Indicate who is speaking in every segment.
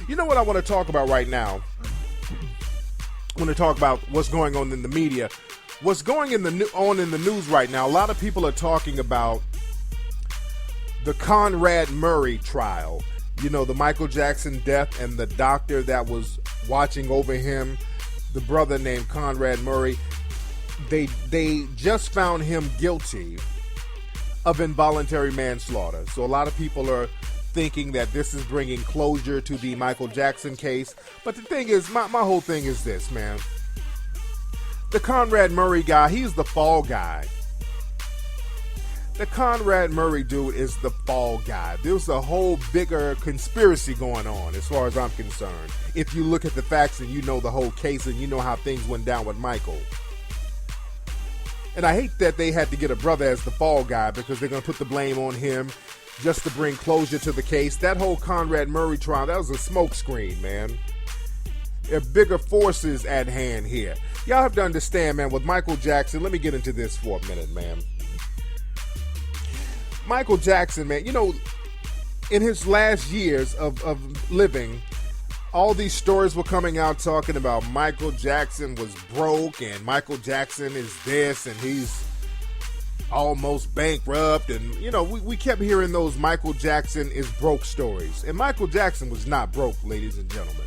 Speaker 1: You know what I want to talk about right now? I want to talk about what's going on in the media. What's going in the news right now, a lot of people are talking about the Conrad Murray trial. You know, the Michael Jackson death and the doctor that was watching over him, the brother named Conrad Murray. They just found him guilty of involuntary manslaughter. So a lot of people are thinking that this is bringing closure to the Michael Jackson case. But the thing is, my whole thing is this, man. The Conrad Murray guy, he's the fall guy. The Conrad Murray dude is the fall guy. There's a whole bigger conspiracy going on as far as I'm concerned. If you look at the facts and you know the whole case and you know how things went down with Michael. And I hate that they had to get a brother as the fall guy because they're going to put the blame on him just to bring closure to the case. That whole Conrad Murray trial, that was a smokescreen, man. There are bigger forces at hand here. Y'all have to understand, man, with Michael Jackson, let me get into this for a minute, man. Michael Jackson, man, you know, in his last years of living, all these stories were coming out talking about Michael Jackson was broke and Michael Jackson is this and he's almost bankrupt. And, you know, we kept hearing those Michael Jackson is broke stories. And Michael Jackson was not broke, ladies and gentlemen.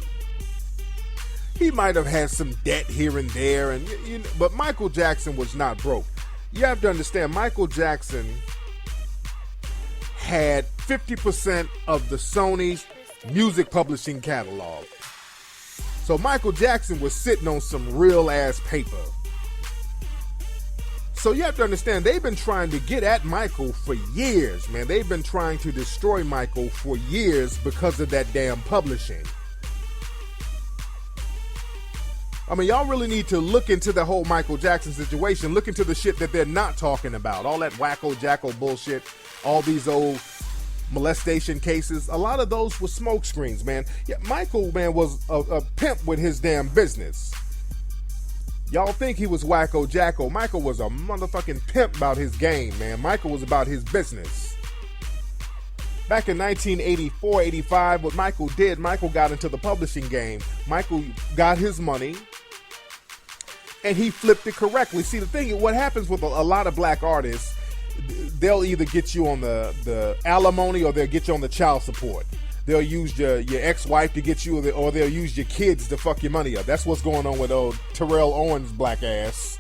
Speaker 1: He might have had some debt here and there, but Michael Jackson was not broke. You have to understand, Michael Jackson had 50% of the Sony's music publishing catalog. So Michael Jackson was sitting on some real ass paper. So you have to understand, they've been trying to get at Michael for years, man. They've been trying to destroy Michael for years because of that damn publishing. I mean, y'all really need to look into the whole Michael Jackson situation. Look into the shit that they're not talking about. All that wacko-jacko bullshit. All these old molestation cases. A lot of those were smoke screens, man. Yeah, Michael, man, was a pimp with his damn business. Y'all think he was wacko-jacko. Michael was a motherfucking pimp about his game, man. Michael was about his business. Back in 1984, 85, what Michael did, Michael got into the publishing game. Michael got his money, and he flipped it correctly. See, the thing, what happens with a lot of black artists, they'll either get you on the alimony or they'll get you on the child support. They'll use your ex-wife to get you, or they'll use your kids to fuck your money up. That's what's going on with old Terrell Owens' black ass.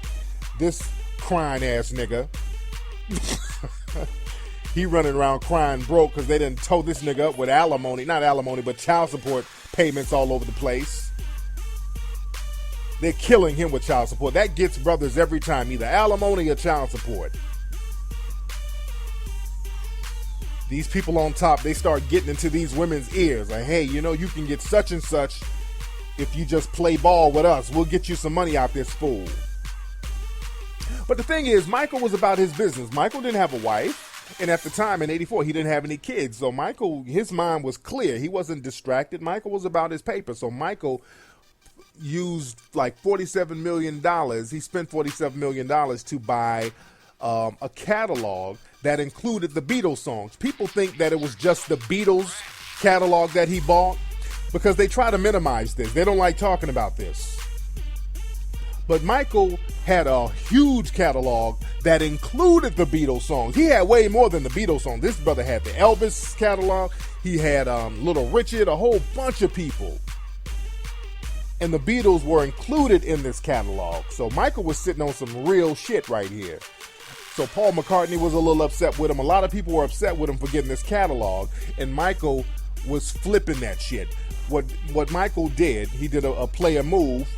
Speaker 1: This crying ass nigga. He running around crying broke because they done tow this nigga up with alimony. Not alimony, but child support payments all over the place. They're killing him with child support. That gets brothers every time, either alimony or child support. These people on top, they start getting into these women's ears. Like, hey, you know, you can get such and such if you just play ball with us. We'll get you some money out this fool. But the thing is, Michael was about his business. Michael didn't have a wife. And at the time, in 84, he didn't have any kids. So Michael, his mind was clear. He wasn't distracted. Michael was about his paper. So Michael used like $47 million. He spent $47 million to buy a catalog that included the Beatles songs. People think that it was just the Beatles catalog that he bought because they try to minimize this. They don't like talking about this. But Michael had a huge catalog that included the Beatles songs. He had way more than the Beatles songs. This brother had the Elvis catalog. He had Little Richard, a whole bunch of people. And the Beatles were included in this catalog. So Michael was sitting on some real shit right here. So Paul McCartney was a little upset with him. A lot of people were upset with him for getting this catalog. And Michael was flipping that shit. What Michael did, he did a player move.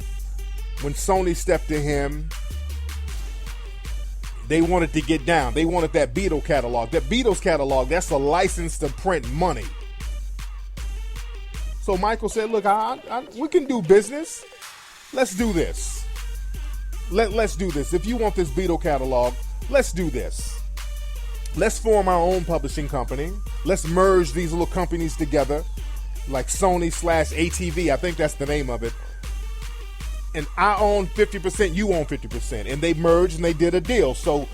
Speaker 1: When Sony stepped to him, they wanted to get down. They wanted that Beatles catalog. That Beatles catalog, that's a license to print money. So Michael said, look, we can do business. Let's do this. Let's do this. If you want this Beatles catalog, let's do this. Let's form our own publishing company. Let's merge these little companies together, like Sony/ATV. I think that's the name of it. And I own 50%, you own 50%. And they merged and they did a deal. So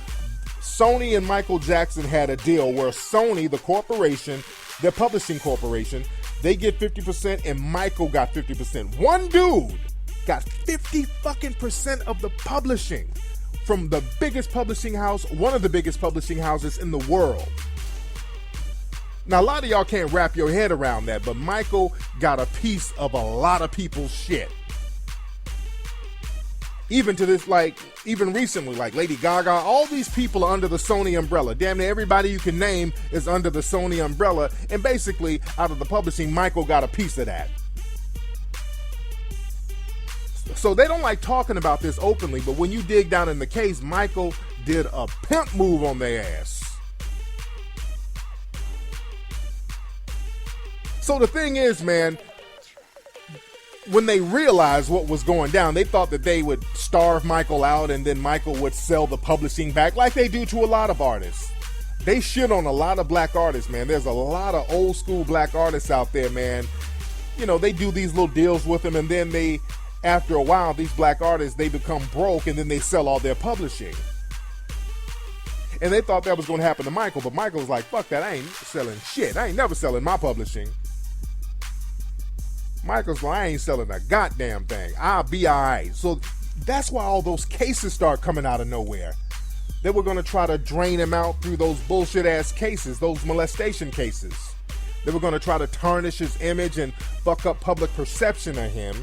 Speaker 1: Sony and Michael Jackson had a deal where Sony, the corporation, their publishing corporation, They get 50% and Michael got 50%. One dude got 50 fucking percent of the publishing from the biggest publishing house, one of the biggest publishing houses in the world. Now, a lot of y'all can't wrap your head around that, but Michael got a piece of a lot of people's shit. Even to this, like, even recently, like Lady Gaga, all these people are under the Sony umbrella. Damn near everybody you can name is under the Sony umbrella. And basically, out of the publishing, Michael got a piece of that. So they don't like talking about this openly, but when you dig down in the case, Michael did a pimp move on their ass. So the thing is, man, when they realized what was going down, they thought that they would starve Michael out and then Michael would sell the publishing back like they do to a lot of artists. They shit on a lot of black artists, man. There's a lot of old school black artists out there, man. You know, they do these little deals with them and then they, after a while, these black artists, they become broke and then they sell all their publishing. And they thought that was going to happen to Michael, but Michael was like, fuck that, I ain't selling shit. I ain't never selling my publishing. Michael's like, I ain't selling a goddamn thing. I'll be all right. So that's why all those cases start coming out of nowhere. They were going to try to drain him out through those bullshit ass cases, those molestation cases. They were going to try to tarnish his image and fuck up public perception of him.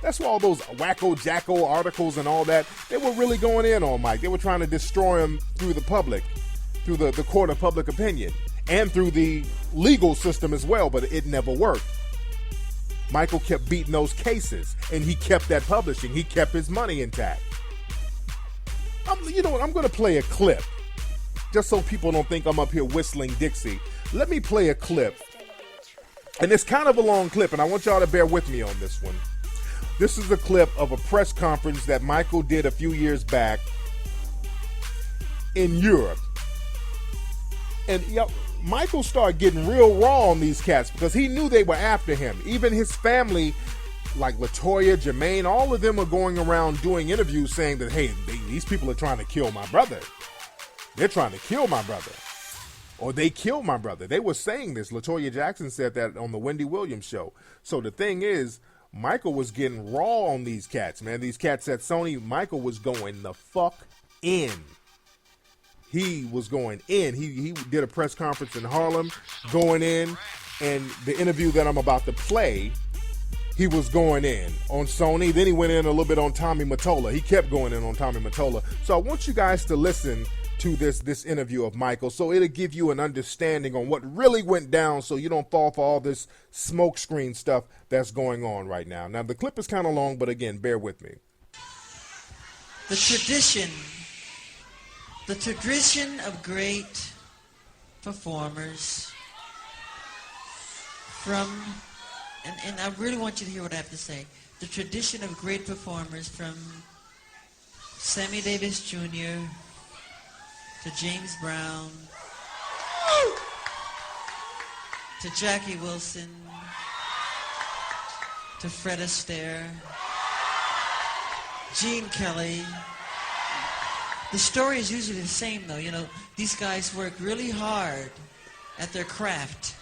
Speaker 1: That's why all those wacko jacko articles and all that, they were really going in on Mike. They were trying to destroy him through the public, through the court of public opinion, and through the legal system as well, but it never worked. Michael kept beating those cases, and he kept that publishing. He kept his money intact. You know what? I'm going to play a clip, just so people don't think I'm up here whistling Dixie. Let me play a clip, and it's kind of a long clip, and I want y'all to bear with me on this one. This is a clip of a press conference that Michael did a few years back in Europe. And Michael started getting real raw on these cats because he knew they were after him. Even his family, like LaToya, Jermaine, all of them are going around doing interviews saying that, hey, these people are trying to kill my brother. They're trying to kill my brother. Or they killed my brother. They were saying this. LaToya Jackson said that on the Wendy Williams show. So the thing is, Michael was getting raw on these cats, man. These cats at Sony, Michael was going the fuck in. He was going in. He did a press conference in Harlem, going in, and the interview that I'm about to play, he was going in on Sony. Then he went in a little bit on Tommy Mottola. He kept going in on Tommy Mottola. So I want you guys to listen to this interview of Michael, so it'll give you an understanding on what really went down, so you don't fall for all this smoke screen stuff that's going on right now. Now the clip is kind of long, but again, bear with me.
Speaker 2: The tradition of great performers from, and I really want you to hear what I have to say. The tradition of great performers from Sammy Davis Jr. to James Brown to Jackie Wilson to Fred Astaire, Gene Kelly. The story is usually the same, though. You know, these guys work really hard at their craft,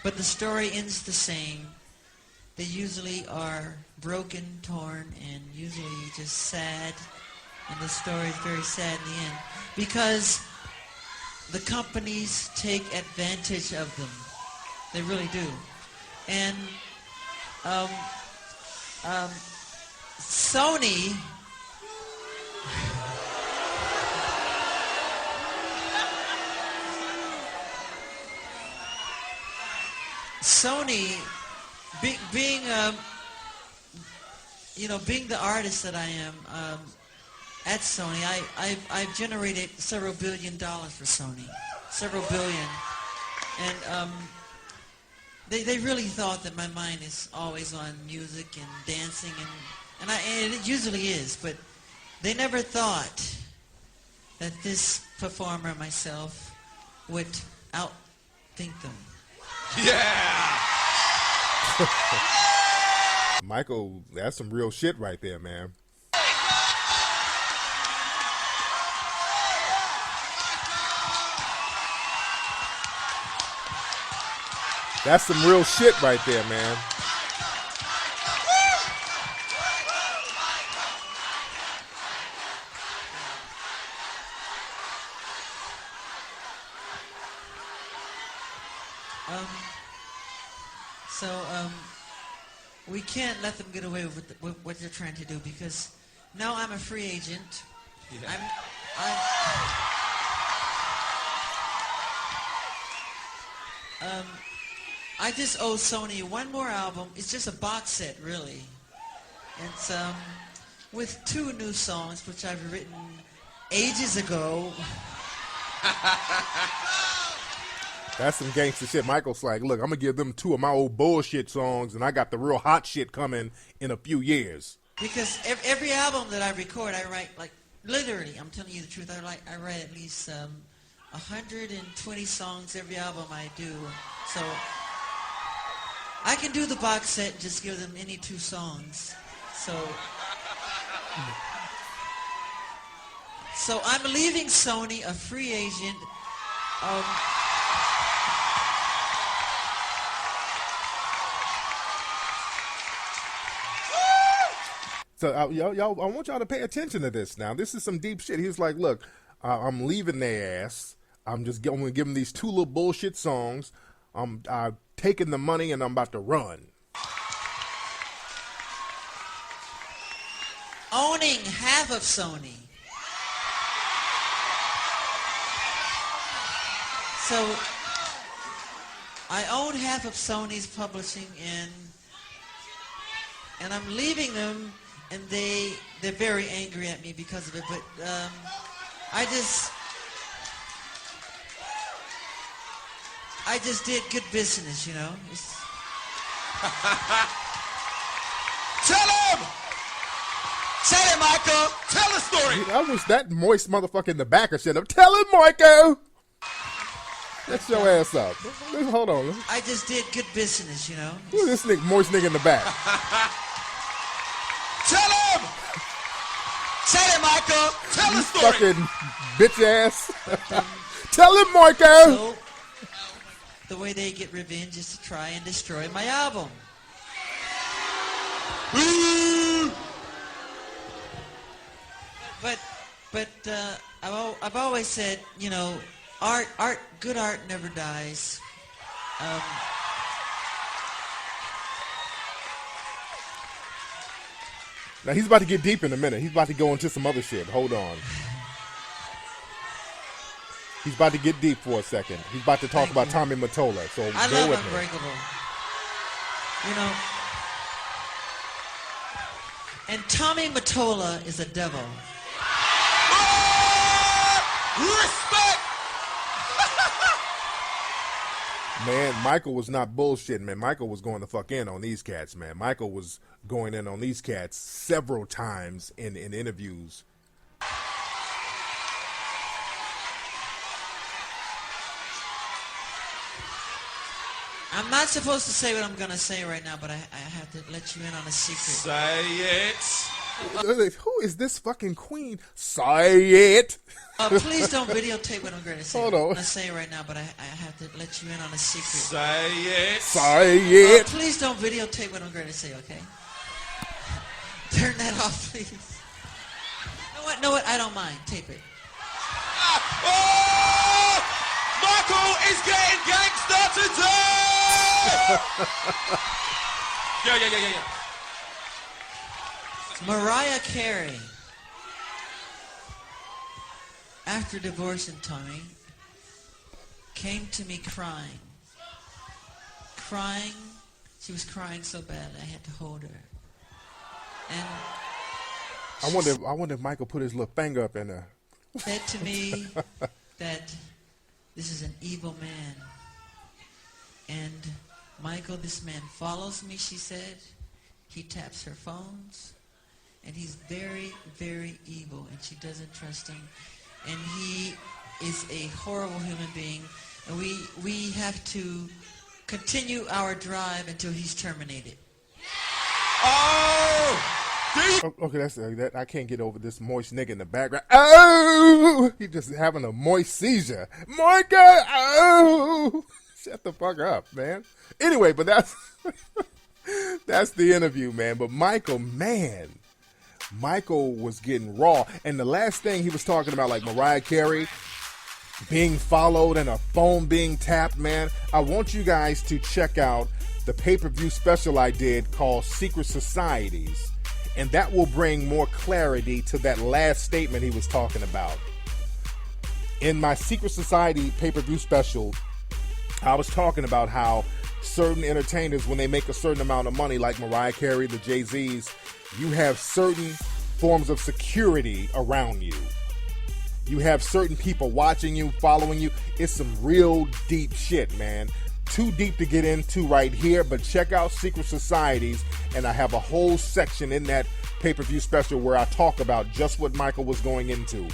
Speaker 2: but the story ends the same. They usually are broken, torn, and usually just sad, and the story is very sad in the end because the companies take advantage of them. They really do. And Sony being the artist that I am at Sony, I've generated several $1 billion for Sony, several billion, and they really thought that my mind is always on music and dancing, and it usually is, but they never thought that this performer myself would outthink them.
Speaker 1: Yeah. Michael, that's some real shit right there, man. That's some real shit right there, man.
Speaker 2: We can't let them get away with what they're trying to do because now I'm a free agent. Yeah. I just owe Sony one more album. It's just a box set, really. It's with 2 new songs, which I've written ages ago.
Speaker 1: That's some gangster shit. Michael's like, look, I'm going to give them 2 of my old bullshit songs, and I got the real hot shit coming in a few years.
Speaker 2: Because every album that I record, I write, like, literally, I'm telling you the truth, I write at least 120 songs every album I do. So I can do the box set and just give them any 2 songs. So I'm leaving Sony a free agent.
Speaker 1: So y'all, I want y'all to pay attention to this now. This is some deep shit. He's like, look, I'm leaving their ass. I'm going to give them these 2 little bullshit songs. I'm taking the money and I'm about to run.
Speaker 2: Owning half of Sony. So I own half of Sony's publishing and I'm leaving them. And they're very angry at me because of it, but I just did good business, you know.
Speaker 3: Tell him, Michael. Tell the story.
Speaker 1: I wish that moist motherfucker in the back of shit up. Tell him, Michael. Let your ass up. Hold on.
Speaker 2: I just did good business, you know.
Speaker 1: Who's this moist nigga in the back?
Speaker 3: Tell him, Michael. Tell the story.
Speaker 1: Fucking bitch ass. Tell him, Michael.
Speaker 2: So, the way they get revenge is to try and destroy my album. But I've always said, you know, good art never dies.
Speaker 1: Now, he's about to get deep in a minute. He's about to go into some other shit. Hold on. He's about to get deep for a second. He's about to talk about Tommy Mottola. So
Speaker 2: I
Speaker 1: bear
Speaker 2: love
Speaker 1: with
Speaker 2: Unbreakable. You know, and Tommy Mottola is a devil.
Speaker 3: Respect!
Speaker 1: Man, Michael was not bullshitting, man. Michael was going the fuck in on these cats, man. Michael was going in on these cats several times in interviews.
Speaker 2: I'm not supposed to say what I'm going to say right now, but I have to let you in on a secret.
Speaker 3: Say it.
Speaker 1: Who is this fucking queen? Say it.
Speaker 2: Please don't videotape what I'm going to say.
Speaker 1: Hold on.
Speaker 2: I'm going to say it right now, but I have to let you in on a secret.
Speaker 3: Say it.
Speaker 1: Say it.
Speaker 2: Please don't videotape what I'm going to say, okay? Turn that off, please. No, what? I don't mind. Tape it.
Speaker 3: Oh! Michael is getting gangster today! Yeah.
Speaker 2: Mariah Carey, after divorcing Tommy, came to me crying. She was crying so bad I had to hold her. And
Speaker 1: I wonder if Michael put his little finger up in there.
Speaker 2: Said to me that this is an evil man. And Michael, this man follows me, she said. He taps her phones. And he's very, very evil, and she doesn't trust him. And he is a horrible human being. And we have to continue our drive until he's terminated.
Speaker 3: Oh!
Speaker 1: Okay, that's that. I can't get over this moist nigga in the background. Oh! He just having a moist seizure. Michael! Oh! Shut the fuck up, man. Anyway, but that's that's the interview, man. But Michael, man, Michael was getting raw. And the last thing he was talking about, like Mariah Carey being followed and a phone being tapped, man. I want you guys to check out the pay-per-view special I did called Secret Societies. And that will bring more clarity to that last statement he was talking about. In my Secret Society pay-per-view special, I was talking about how certain entertainers, when they make a certain amount of money, like Mariah Carey, the Jay-Z's, you have certain forms of security around you. You have certain people watching you, following you. It's some real deep shit, man. Too deep to get into right here, but check out Secret Societies, and I have a whole section in that pay-per-view special where I talk about just what Michael was going into.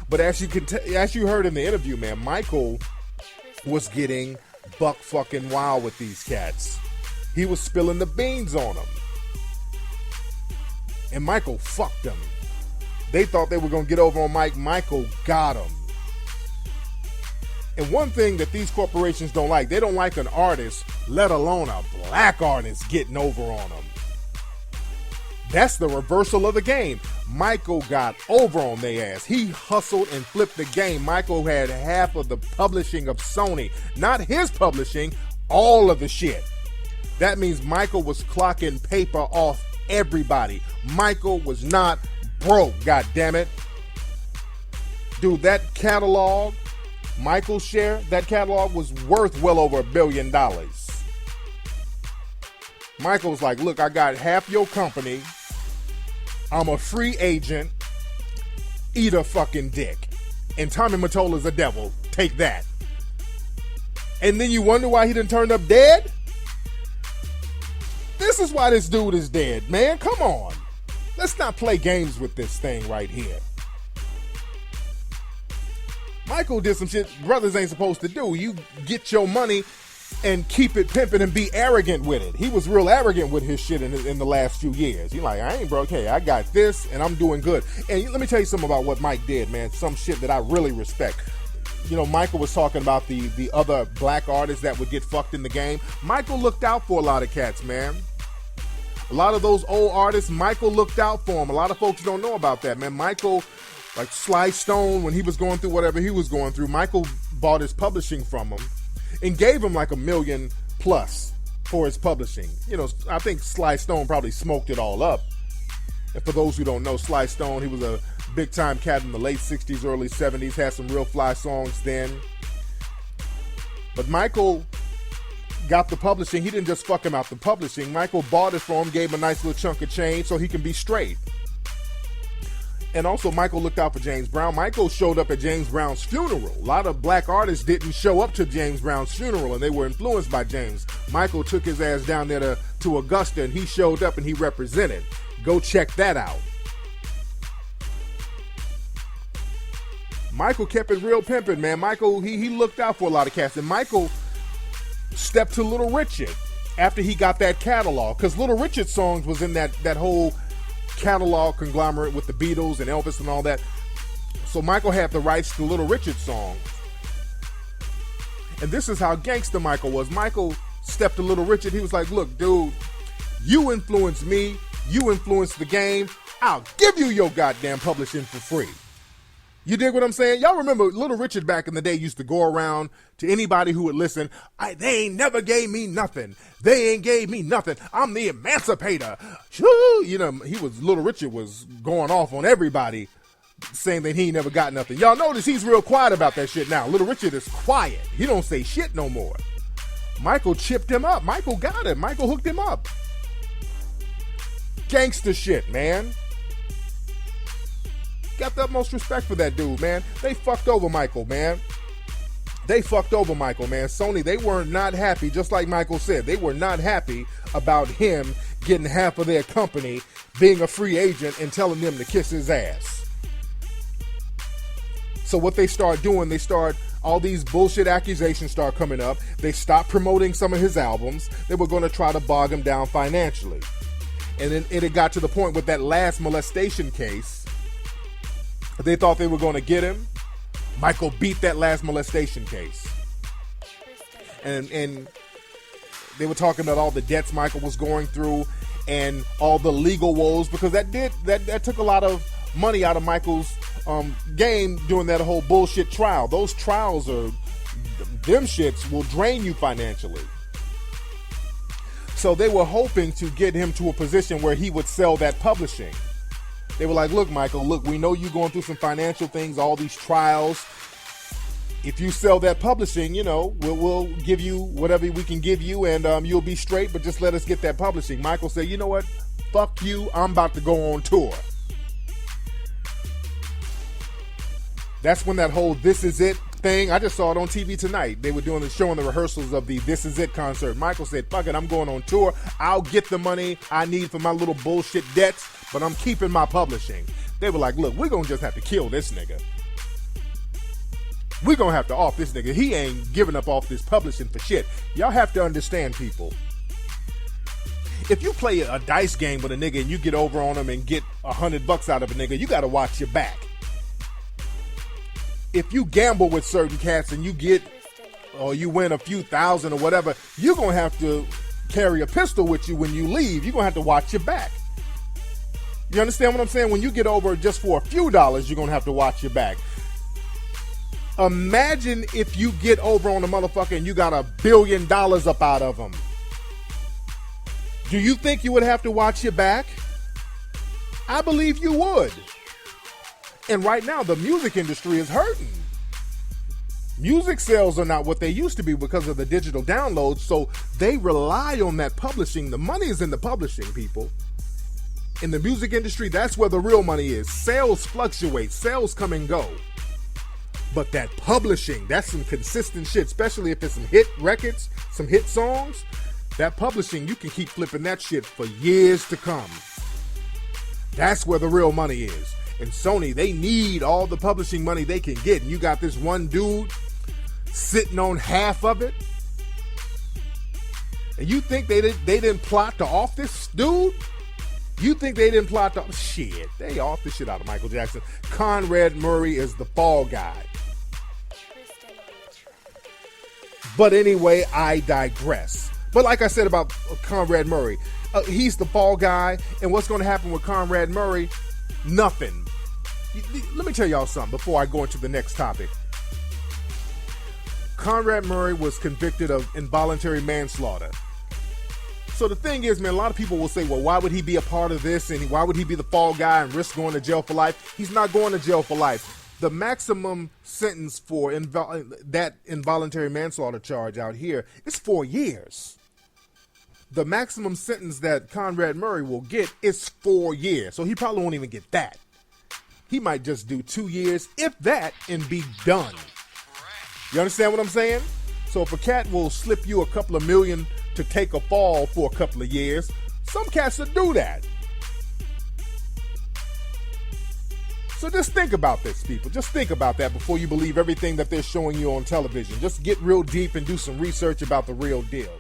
Speaker 1: But as you heard in the interview, man, Michael was getting buck fucking wild with these cats. He was spilling the beans on them. And Michael fucked them. They thought they were going to get over on Mike. Michael got them. And one thing that these corporations don't like, they don't like an artist, let alone a black artist, getting over on them. That's the reversal of the game. Michael got over on their ass. He hustled and flipped the game. Michael had half of the publishing of Sony. Not his publishing, all of the shit. That means Michael was clocking paper off everybody. Michael was not broke, goddammit. Dude, that catalog, Michael's share, that catalog was worth well over $1 billion. Michael was like, look, I got half your company. I'm a free agent. Eat a fucking dick. And Tommy Mottola's a devil. Take that. And then you wonder why he didn't turn up dead? This is why this dude is dead, man. Come on. Let's not play games with this thing right here. Michael did some shit brothers ain't supposed to do. You get your money and keep it pimping and be arrogant with it. He was real arrogant with his shit in the last few years. He like, I ain't broke. Hey, I got this and I'm doing good. And let me tell you something about what Mike did, man. Some shit that I really respect. You know, Michael was talking about the other black artists that would get fucked in the game. Michael looked out for a lot of cats, man. A lot of those old artists, Michael looked out for them. A lot of folks don't know about that, man. Michael, like Sly Stone, when he was going through whatever he was going through, Michael bought his publishing from him and gave him like $1 million plus for his publishing. You know, I think Sly Stone probably smoked it all up. And for those who don't know, Sly Stone, he was a big time cat in the late 60s, early 70s, had some real fly songs then. But Michael got the publishing. He didn't just fuck him out the publishing. Michael bought it for him, gave him a nice little chunk of change so he can be straight. And also, Michael looked out for James Brown. Michael showed up at James Brown's funeral. A lot of black artists didn't show up to James Brown's funeral, and they were influenced by James. Michael took his ass down there to Augusta, and he showed up and he represented. Go check that out. Michael kept it real pimping, man. Michael, he looked out for a lot of cats. And Michael stepped to Little Richard after he got that catalog, because Little Richard's songs was in that whole catalog conglomerate with the Beatles and Elvis and all that. So Michael had the rights to Little Richard's song. And this is how gangster Michael was. Michael stepped to Little Richard. He was like, look, dude, you influenced me. You influenced the game. I'll give you your goddamn publishing for free. You dig what I'm saying? Y'all remember Little Richard back in the day used to go around to anybody who would listen. They ain't never gave me nothing. They ain't gave me nothing. I'm the emancipator. You know, Little Richard was going off on everybody saying that he ain't never got nothing. Y'all notice he's real quiet about that shit now. Little Richard is quiet. He don't say shit no more. Michael chipped him up. Michael got him. Michael hooked him up. Gangster shit, man. Got the utmost respect for that dude, man. They fucked over Michael, man. They fucked over Michael, man. Sony, they were not happy, just like Michael said. They were not happy about him getting half of their company, being a free agent, and telling them to kiss his ass. So what they start doing, all these bullshit accusations start coming up. They stopped promoting some of his albums. They were going to try to bog him down financially. And then it got to the point with that last molestation case. They thought they were going to get him. Michael beat that last molestation case. and they were talking about all the debts Michael was going through and all the legal woes, because that took a lot of money out of Michael's game during that whole bullshit trial. Those trials them shits will drain you financially. So they were hoping to get him to a position where he would sell that publishing. They were like, look, Michael, look, we know you're going through some financial things, all these trials. If you sell that publishing, you know, we'll give you whatever we can give you, and you'll be straight, but just let us get that publishing. Michael said, you know what? Fuck you. I'm about to go on tour. That's when that whole This Is It thing, I just saw it on TV tonight. They were showing the rehearsals of the This Is It concert. Michael said, fuck it, I'm going on tour. I'll get the money I need for my little bullshit debts, but I'm keeping my publishing. They were like, look, we're going to just have to kill this nigga. We're going to have to off this nigga. He ain't giving up off this publishing for shit. Y'all have to understand, people. If you play a dice game with a nigga and you get over on him and get $100 out of a nigga, you got to watch your back. If you gamble with certain cats and you get, or you win a few thousand or whatever, you're going to have to carry a pistol with you when you leave. You're going to have to watch your back. You understand what I'm saying? When you get over just for a few dollars, you're going to have to watch your back. Imagine if you get over on a motherfucker and you got $1 billion up out of him. Do you think you would have to watch your back? I believe you would. And right now, the music industry is hurting. Music sales are not what they used to be because of the digital downloads, so they rely on that publishing. The money is in the publishing, people. In the music industry, that's where the real money is. Sales fluctuate. Sales come and go. But that publishing, that's some consistent shit, especially if it's some hit records, some hit songs. That publishing, you can keep flipping that shit for years to come. That's where the real money is. And Sony, they need all the publishing money they can get. And you got this one dude sitting on half of it. And you think they didn't plot to off this dude? You think they didn't plot to... Shit, they off the shit out of Michael Jackson. Conrad Murray is the fall guy. But anyway, I digress. But like I said about Conrad Murray, he's the fall guy. And what's going to happen with Conrad Murray? Nothing. Let me tell y'all something before I go into the next topic. Conrad Murray was convicted of involuntary manslaughter. So the thing is, man, a lot of people will say, well, why would he be a part of this? And why would he be the fall guy and risk going to jail for life? He's not going to jail for life. The maximum sentence for that involuntary manslaughter charge out here is 4 years. The maximum sentence that Conrad Murray will get is 4 years. So he probably won't even get that. He might just do 2 years, if that, and be done. You understand what I'm saying? So if a cat will slip you a couple of million to take a fall for a couple of years, some cats will do that. So just think about this, people. Just think about that before you believe everything that they're showing you on television. Just get real deep and do some research about the real deal.